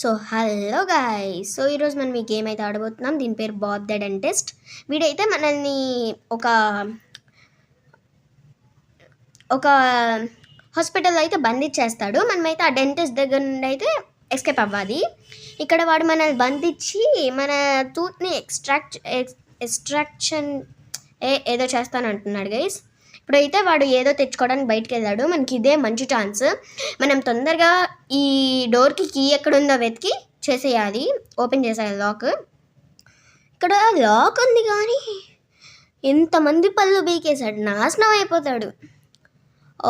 So hello guys, so ఈరోజు మనం ఈ గేమ్ అయితే ఆడబోతున్నాం. దీని పేరు బాబ్ ద డెంటిస్ట్. వీడైతే మనల్ని ఒక ఒక హాస్పిటల్ అయితే బంధించేస్తాడు. మనమైతే ఆ డెంటిస్ట్ దగ్గర నుండి అయితే ఎస్కేప్ అవ్వాలి. ఇక్కడ వాడు మనల్ని బంధించి మన టూత్ని ఎక్స్ట్రాక్షన్ ఏదో చేస్తానంటున్నాడు గైస్. ఇప్పుడైతే వాడు ఏదో తెచ్చుకోవడానికి బయటకు వెళ్ళాడు. మనకి ఇదే మంచి ఛాన్స్. మనం తొందరగా ఈ డోర్కి కీ ఎక్కడుందో వెతికి చేసేయాలి, ఓపెన్ చేసేయాలి లాక్. ఇక్కడ లాక్ ఉంది కానీ ఎంతమంది పళ్ళు బీకేశాడు, నాశనం అయిపోతాడు.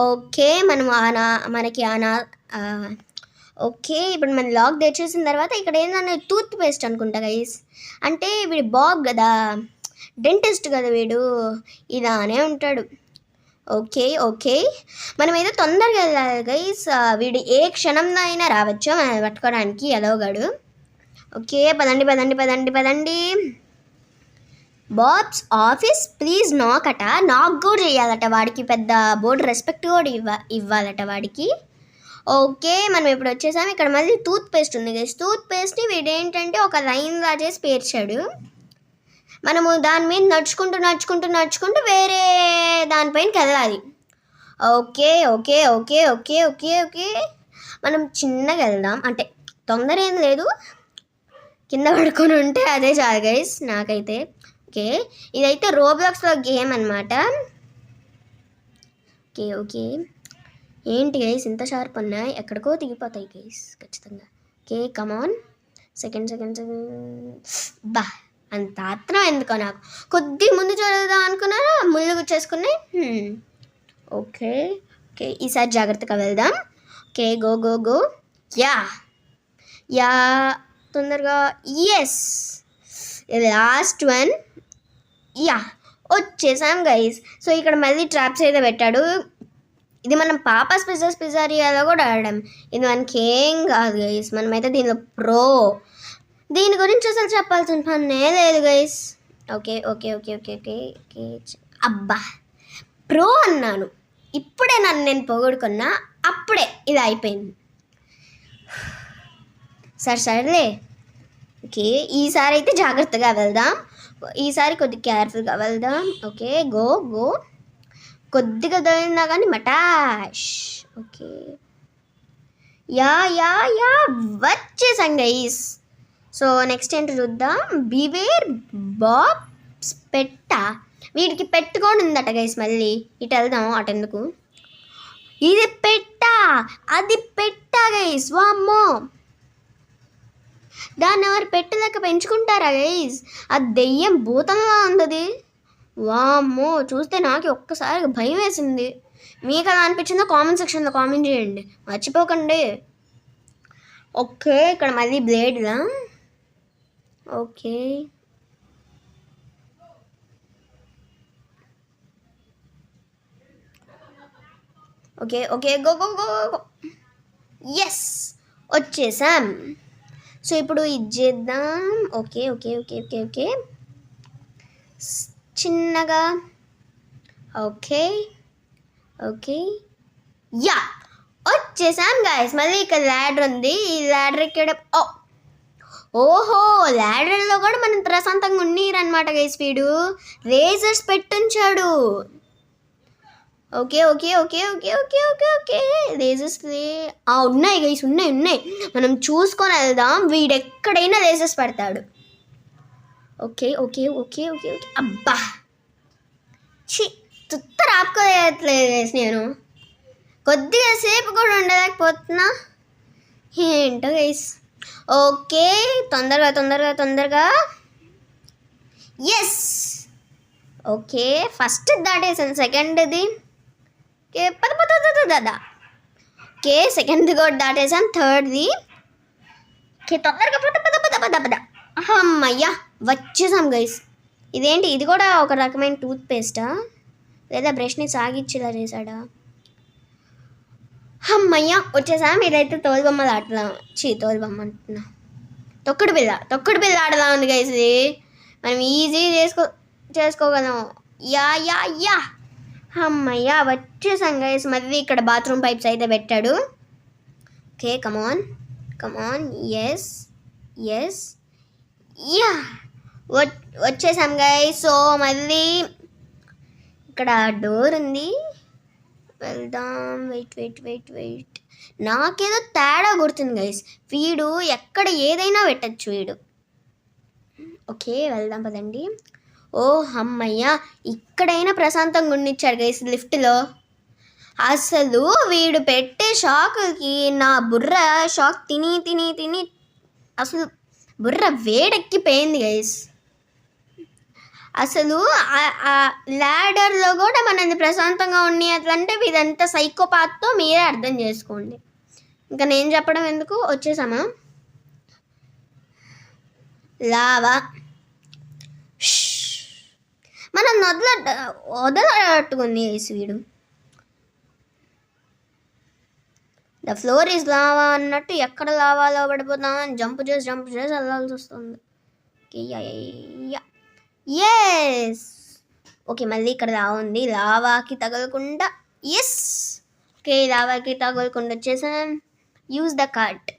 ఓకే, మనం ఓకే, ఇప్పుడు మనం లాక్ తెచ్చేసిన తర్వాత ఇక్కడ ఏంటంటే టూత్ పేస్ట్ అనుకుంటా గైస్. అంటే వీడు బాబ్ కదా, డెంటిస్ట్ కదా వీడు, ఇలానే ఉంటాడు. ఓకే ఓకే, మనం ఏదో తొందరగా వెళ్ళాలి గైస్. వీడు ఏ క్షణంలో అయినా రావచ్చు మనం పట్టుకోవడానికి, ఎదవగాడు. ఓకే, పదండి పదండి పదండి పదండి. బాబ్స్ ఆఫీస్ ప్లీజ్ నాక్ అట. నాక్ కూడా చేయాలట వాడికి, పెద్ద బోర్డు రెస్పెక్ట్ కూడా ఇవ్వాలట వాడికి. ఓకే, మనం ఇప్పుడు వచ్చేసాము. ఇక్కడ మళ్ళీ టూత్ పేస్ట్ ఉంది గైస్. టూత్ పేస్ట్ని వీడేంటంటే ఒక లైన్లా చేసి పేర్చాడు. మనము దాని మీద నడుచుకుంటూ నడుచుకుంటూ నడుచుకుంటూ వేరే దానిపైనకి వెళ్ళాలి. Okay okay okay okay okay okay, మనం చిన్నగా వెళ్దాం, అంటే తొందర ఏం లేదు, కింద పడుకొని ఉంటే అదే చాలు గైస్ నాకైతే. ఓకే, ఇదైతే రోబ్లాక్స్లో గేమ్ అనమాట. ఓకే ఓకే, ఏంటి గైస్ ఇంత షార్ప్ ఉన్నాయి, ఎక్కడికో దిగిపోతాయి గైస్ ఖచ్చితంగా. ఓకే కమాన్, సెకండ్ బా అంత ఆత్రం ఎందుకో నాకు. కొద్ది ముందు చూడదాం అనుకున్నారా, ముళ్ళు గుచ్చేసుకున్నాయి. ఓకే ఓకే, ఈసారి జాగ్రత్తగా వెళ్దాం. Okay go go go, yeah yeah తొందరగా, ఎస్ లాస్ట్ వన్, యా వచ్చేసాం గైస్. సో ఇక్కడ మళ్ళీ ట్రాప్స్ అయితే పెట్టాడు. ఇది మనం పాపాస్ పిజ్జారియాలో కూడా ఆడాం. ఇది మనకి ఏం కాదు గైస్, మనమైతే దీనిలో ప్రో. దీని గురించి అసలు చెప్పాల్సిన పనే లేదు guys. Okay okay okay okay okay okay, అబ్బా ప్రో అన్నాను, ఇప్పుడే నన్ను నేను పొగడుకున్నా, అప్పుడే ఇది అయిపోయింది. సరేలే. ఓకే, ఈసారి అయితే జాగ్రత్తగా వెళ్దాం, ఈసారి కొద్దిగా కేర్ఫుల్గా వెళ్దాం. ఓకే గో గో, కొద్దిగా దొరికినా కానీ మటాష్. ఓకే యా యా యా వచ్చేసాం గైస్. సో నెక్స్ట్ ఏంటో చూద్దాం. బివేర్ బాబ్స్ పెట్ట, వీడికి పెట్టుకొని ఉందట గైస్. మళ్ళీ ఇటు వెళ్దాం, అటు ఎందుకు, ఇది పెట్ట అది పెట్ట గైస్. వామ్మో, దాన్ని ఎవరు పెట్టలేక పెంచుకుంటారా గైస్, అది దెయ్యం భూతంగా ఉంది. వామ్మో, చూస్తే నాకు ఒక్కసారి భయం వేసింది. మీకు అలా అనిపించిందో కామెంట్ సెక్షన్లో కామెంట్ చేయండి, మర్చిపోకండి. ఓకే, ఇక్కడ మళ్ళీ బ్లేడ్లా. Okay okay okay go go go go, yes వచ్చేసాం. సో ఇప్పుడు ఇది చేద్దాం. Okay okay okay okay okay, చిన్నగా. ఓకే ఓకే యా వచ్చేసాం గాయస్. మళ్ళీ ఇక్కడ ల్యాడర్ ఉంది, ఈ ల్యాడర్ ఇక్కడ. ఓహో, ల్యాడర్లో కూడా మనం ప్రశాంతంగా ఉన్నీరనమాట గైస్. వీడు రేజర్స్ పెట్టుంచాడు. Okay okay okay okay okay okay okay, razors ఉన్నాయి గైస్, ఉన్నాయి ఉన్నాయి, మనం చూసుకొని వెళ్దాం. వీడు ఎక్కడైనా రేజర్స్ పెడతాడు. Okay okay okay okay okay, అబ్బా తుత్త రాపుకోలేదు గైస్. నేను కొద్దిగా సేపు కూడా ఉండలేకపోతున్నా, ఏంటో గైస్. ఓకే, తొందరగా తొందరగా తొందరగా, ఎస్. ఓకే, ఫస్ట్ దాటేసాను, సెకండ్ది ఓకే దాదా. ఓకే, సెకండ్ది కూడా దాటేసాను, థర్డ్ది. ఓకే తొందరగా పద. అమ్మయ్యా వచ్చేసాం గైస్. ఇదేంటి, ఇది కూడా ఒక రకమైన టూత్ పేస్టా లేదా బ్రష్ని సాగిచ్చేలా చేశాడా? అమ్మయ్య వచ్చేసాం. ఇదైతే తోలుబొమ్మలు ఆడదాం, తోలుబొమ్మ అంటున్నా, తొక్కుడు బిల్ల ఆడదాం ఉంది గైస్. ఇది మనం ఈజీ చేసుకోగలం. యా యా యా, అమ్మయ్య వచ్చేసాం గైస్. మళ్ళీ ఇక్కడ బాత్రూమ్ పైప్స్ అయితే పెట్టాడు. ఓకే కమాన్, కమాన్. ఎస్ ఎస్ యా వచ్చేసాం గైస్. సో మళ్ళీ ఇక్కడ డోర్ ఉంది, వెళ్దాం. వెయిట్ నాకేదో తేడా గుర్తుంది గైస్. వీడు ఎక్కడ ఏదైనా పెట్టచ్చు వీడు. ఓకే వెళ్దాం పదండి. ఓ అమ్మయ్య, ఇక్కడైనా ప్రశాంతంగా ఉండిచ్చాడు గైస్ లిఫ్ట్లో. అసలు వీడు పెట్టే షాక్కి నా బుర్ర షాక్ తిని అసలు బుర్ర వేడెక్కిపోయింది గైస్. అసలు ల్యాడర్లో కూడా మనది ప్రశాంతంగా ఉండి అట్లంటే వీదంతా సైకోపాత్తో మీరే అర్థం చేసుకోండి. ఇంకా నేను చెప్పడం ఎందుకు, వచ్చేసామా. లావా మనం వదలట్టుకుంది గైస్ వీడు. ద ఫ్లోర్ ఈజ్ లావా అన్నట్టు ఎక్కడ లావాలో పడిపోతామని జంప్ చేసి వెళ్ళాల్సి వస్తుంది. ఎస్ ఓకే, మళ్ళీ ఇక్కడ లావా ఉంది, లావాకి తగలకుండా. ఎస్ ఓకే, లావాకి తగలకుండా వచ్చేసాం. Use the cart.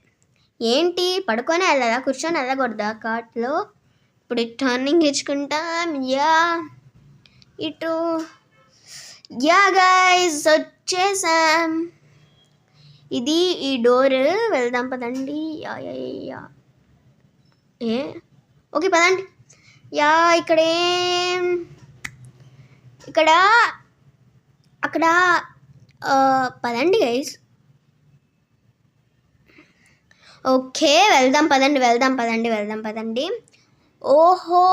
ఏంటి పడుకొని వెళ్ళాలా, కూర్చొని వెళ్ళకూడదా కార్ట్లో? ఇప్పుడు టర్నింగ్ ఇచ్చుకుంటాం. ఇటు గైస్ వచ్చేసాం. ఇది ఈ డోర్, వెళ్దాం పదండి. ఓకే పదండి. ఇక్కడ అక్కడ పదండి గైస్. ఓకే వెళ్దాం పదండి. ఓహో,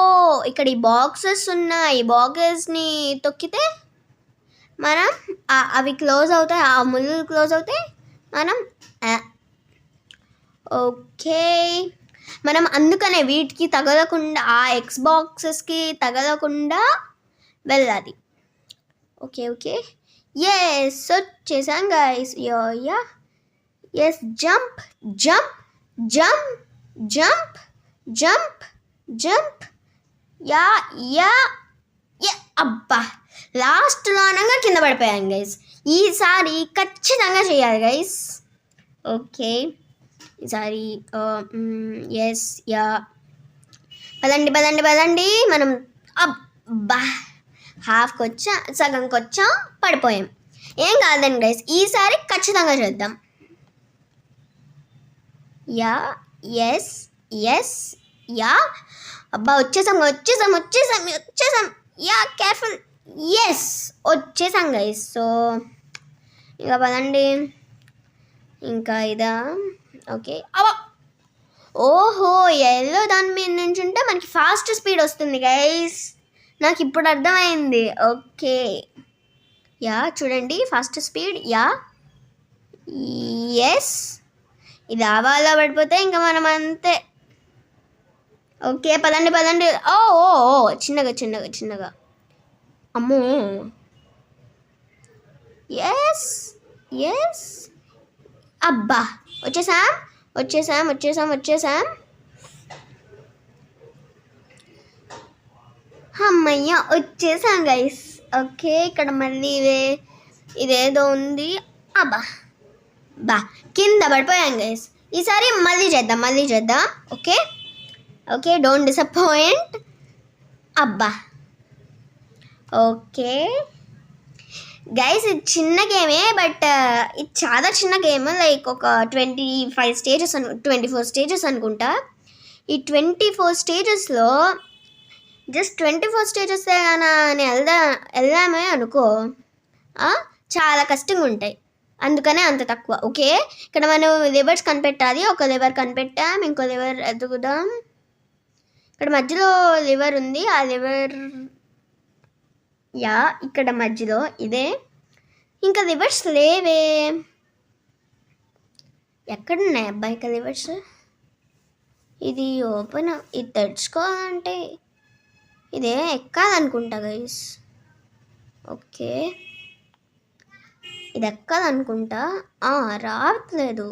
ఇక్కడ ఈ బాక్సెస్ ఉన్నాయి. ఈ బాక్సెస్ని తొక్కితే మనం అవి క్లోజ్ అవుతాయి, ఆ ముళ్ళు క్లోజ్ అవుతాయి. మనం ఓకే, మనం అందుకనే వీటికి తగలకుండా, ఆ ఎక్స్ బాక్సెస్కి తగలకుండా వెళ్ళాలి. ఓకే ఎస్ వచ్చేసాం గైస్. ఎస్ జంప్ అబ్బా, లాస్ట్లో అనగా కింద పడిపోయాం గైస్. ఈసారి ఖచ్చితంగా చేయాలి గైస్. ఓకే ఈసారి ఎస్ పదండి. మనం అబ్బా హాఫ్కి వచ్చా, సగంకి వచ్చా, పడిపోయాం. ఏం కాదండి గైస్, ఈసారి ఖచ్చితంగా చేద్దాం. ఎస్ అబ్బా వచ్చేసాం. కేర్ఫుల్. ఎస్ వచ్చేసాం గైస్. సో ఇంకా పదండి. ఇంకా ఇదా ఓకే. ఓహో, ఎల్లో దాని మీద నుంచి ఉంటే మనకి ఫాస్ట్ స్పీడ్ వస్తుంది గైస్. నాకు ఇప్పుడు అర్థమైంది. ఓకే చూడండి, ఫాస్ట్ స్పీడ్. ఎస్ ఇది ఆవాలో పడిపోతే ఇంకా మనం అంతే. ఓకే పదండి. ఓ చిన్నగా అమ్మో. ఎస్ అబ్బా వచ్చేసాం. అమ్మయ్య వచ్చేసాం గైస్. ఓకే ఇక్కడ మళ్ళీ ఇదేదో ఉంది. అబ్బా కింద పడిపోయాం గైస్. ఈసారి మళ్ళీ చేద్దాం. Okay don't disappoint. అబ్బా ఓకే గైస్, ఇది చిన్న గేమే, బట్ ఇది చాలా చిన్న గేమ్. లైక్ ఒక 24 స్టేజెస్ అనుకుంటా. ఈ 24 స్టేజెస్లో జస్ట్ 24 స్టేజెస్ కానీ వెళ్దామే అనుకో, చాలా కష్టంగా ఉంటాయి. అందుకనే అంత తక్కువ. ఓకే ఇక్కడ మనం లివర్స్ కనిపెట్టాలి. ఒక లివర్ కనిపెట్టాం, ఇంకో లివర్ ఎదుగుదాం. ఇక్కడ మధ్యలో లివర్ ఉంది, ఆ లివర్ ఇక్కడ మధ్యలో ఇదే. ఇంకా లివర్స్ లేవే, ఎక్కడున్నాయి అబ్బా ఇంకా లివర్స్? ఇది ఓపెన్, ఇది తెరుచుకోవాలంటే ఇదే ఎక్కాలనుకుంటా గైస్. ఓకే ఇది ఎక్కాలనుకుంటా. రావట్లేదు,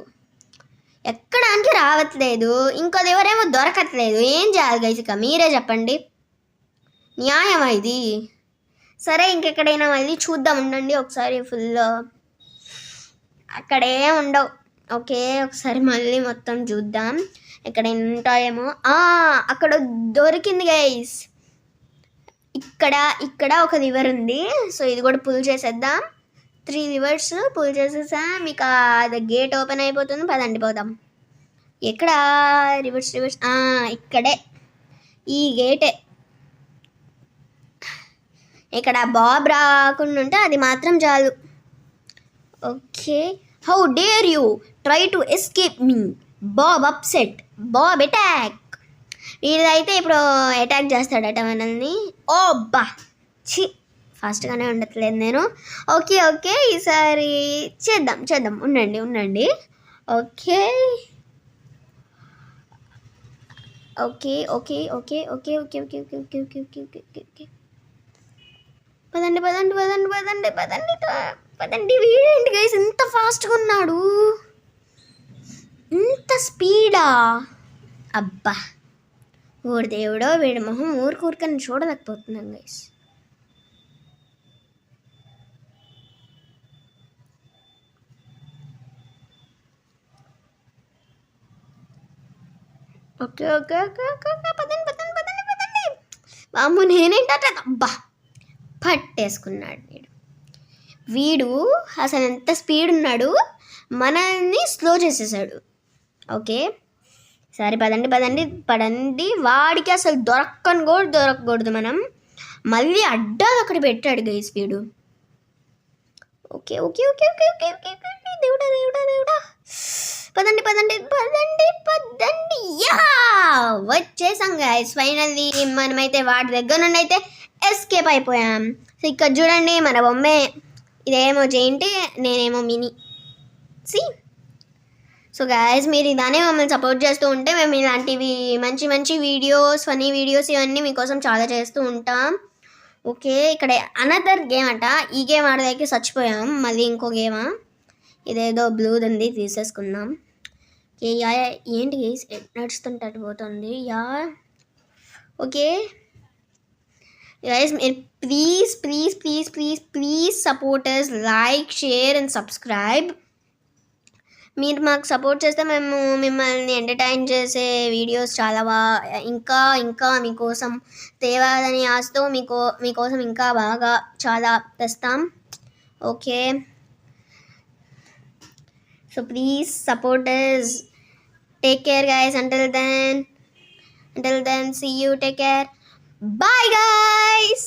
ఎక్కడానికి రావట్లేదు. ఇంకో ఎవరేమో దొరకట్లేదు. ఏం చేయాలి గైస్? ఇక మీరే చెప్పండి, న్యాయమా ఇది? సరే ఇంకెక్కడైనా మళ్ళీ చూద్దాం, ఉండండి ఒకసారి. ఫుల్ అక్కడే ఉండవు. ఓకే, ఒకసారి మళ్ళీ మొత్తం చూద్దాం ఎక్కడ ఉంటాయేమో. అక్కడ దొరికింది గైస్. ఇక్కడ ఒక రివర్ ఉంది. సో ఇది కూడా పుల్ చేసేద్దాం. 3 రివర్స్ పుల్ చేసేసా. మీకు అది గేట్ ఓపెన్ అయిపోతుంది. పదండి పోదాం. ఎక్కడ రివర్స్? ఇక్కడే, ఈ గేటే. ఇక్కడ బాబ్ రాకుండా ఉంటే అది మాత్రం చాలు. Okay, how dare you try to escape me, Bob upset, Bob attack. వీడైతే ఇప్పుడు అటాక్ చేస్తాడట మనల్ని. ఓ బా చి, ఫాస్ట్గానే ఉండట్లేదు నేను. ఓకే ఈసారి చేద్దాం. ఉండండి. ఓకే పదండి. వీడేంటి గైస్ ఇంత ఫాస్ట్గా ఉన్నాడు? ఇంత స్పీడా? అబ్బా ఓడి దేవుడో, వీడి మొహం ఊరికని చూడలేకపోతున్నాం గైస్. ఓకే పదండి. బామ్ము నేనేంటంటే అబ్బా పట్టేసుకున్నాడు వీడు అసలు ఎంత స్పీడ్ ఉన్నాడు, మనల్ని స్లో చేసేసాడు. ఓకే సరే పదండి. వాడికి అసలు దొరకకూడదు మనం. మళ్ళీ అడ్డాలు అక్కడ పెట్టాడు గైస్ వీడు. ఓకే దేవుడా. పదండి. యా వచ్చేసాం గైస్ ఫైనల్లీ. మనమైతే వాడి దగ్గర నుండి అయితే ఎస్కేప్ అయిపోయాం. సో ఇక్కడ చూడండి మన బొమ్మే. ఇదేమో జెయింట్, నేనేమో మినీ. సో గైస్ మీరు ఇలానే మమ్మల్ని సపోర్ట్ చేస్తూ ఉంటే మేము ఇలాంటివి మంచి వీడియోస్, ఫనీ వీడియోస్ ఇవన్నీ మీకోసం చాలా చేస్తూ ఉంటాం. ఓకే ఇక్కడ అనదర్ గేమ్ అంట. ఈ గేమ్ ఆడదానికి చచ్చిపోయాం. మళ్ళీ ఇంకో గేమా? ఇదేదో బ్లూది ఉంది, తీసేసుకుందాం. ఏంటి గైస్ నడుస్తుంటే పోతుంది. ఓకే గైస్ మీరు please supporters, like, share and subscribe. మీరు మాకు సపోర్ట్ చేస్తే మేము మిమ్మల్ని ఎంటర్టైన్ చేసే వీడియోస్ చాలా ఇంకా మీకోసం తేవాలని ఆశతో మీకోసం ఇంకా బాగా చాలా తెస్తాం. Okay so please supporters. Take care guys. Until then, see you. Take care. Bye guys.